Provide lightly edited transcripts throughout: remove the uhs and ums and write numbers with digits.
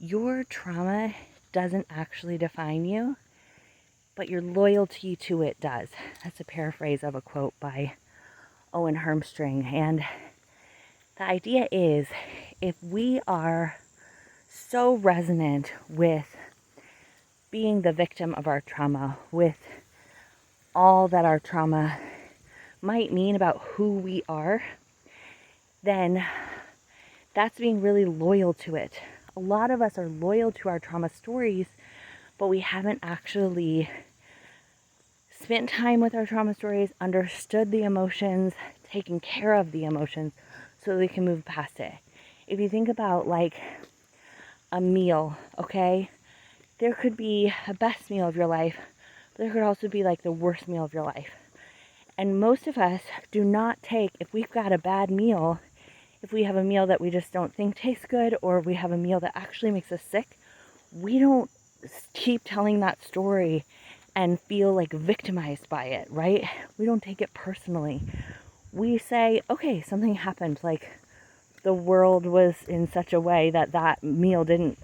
your trauma doesn't actually define you, but your loyalty to it does. That's a paraphrase of a quote by Owen Hermstring. And the idea is, if we are so resonant with being the victim of our trauma, with all that our trauma might mean about who we are, then that's being really loyal to it. A lot of us are loyal to our trauma stories, but we haven't actually spent time with our trauma stories, understood the emotions, taken care of the emotions so we can move past it. If you think about like a meal, okay? There could be a best meal of your life, but there could also be like the worst meal of your life. And most of us do not take, if we've got a bad meal, if we have a meal that we just don't think tastes good, or we have a meal that actually makes us sick, we don't keep telling that story and feel like victimized by it, right? We don't take it personally. We say, okay, something happened, like the world was in such a way that that meal didn't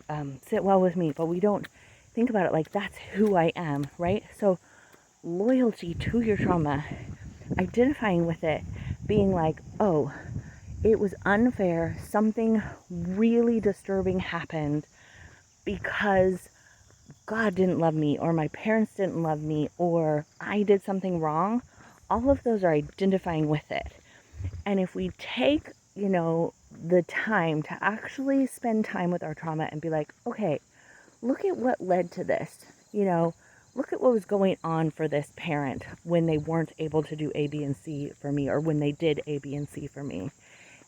sit well with me, but we don't think about it like that's who I am, right? So loyalty to your trauma, identifying with it, being like, oh, it was unfair, something really disturbing happened because God didn't love me, or my parents didn't love me, or I did something wrong. All of those are identifying with it. And if we take, the time to actually spend time with our trauma and be like, okay, look at what led to this, look at what was going on for this parent when they weren't able to do A, B, and C for me, or when they did A, B, and C for me.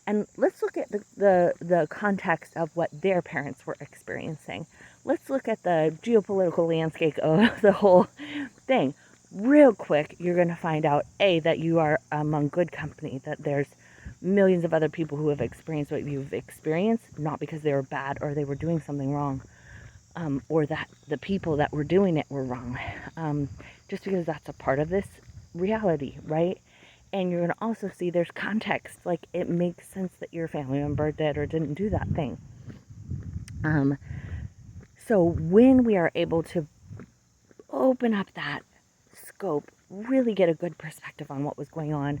And let's look at the context of what their parents were experiencing. Let's look at the geopolitical landscape of the whole thing. Real quick, you're going to find out, A, that you are among good company, that there's millions of other people who have experienced what you've experienced, not because they were bad or they were doing something wrong, or that the people that were doing it were wrong, just because that's a part of this reality, right? And you're going to also see there's context, like it makes sense that your family member did or didn't do that thing. So when we are able to open up that scope, really get a good perspective on what was going on,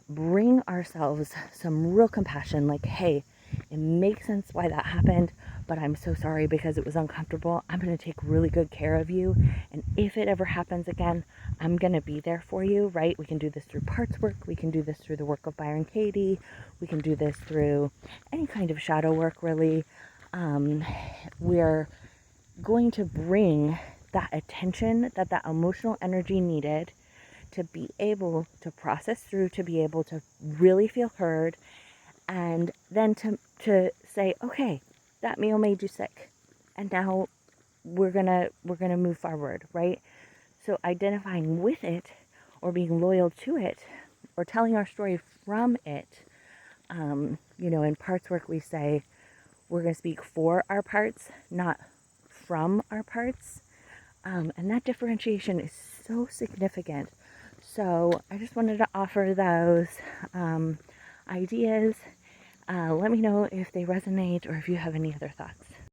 bring ourselves some real compassion, like, hey, it makes sense why that happened, but I'm so sorry because it was uncomfortable. I'm going to take really good care of you. And if it ever happens again, I'm going to be there for you, right? We can do this through parts work. We can do this through the work of Byron Katie. We can do this through any kind of shadow work, really. We're going to bring that attention, that emotional energy needed to be able to process through, to be able to really feel heard, and then to say, okay, that meal made you sick, and now we're gonna move forward, right? So identifying with it, or being loyal to it, or telling our story from it. In parts work we say we're gonna speak for our parts, not from our parts, and that differentiation is so significant. So I just wanted to offer those ideas. Let me know if they resonate or if you have any other thoughts.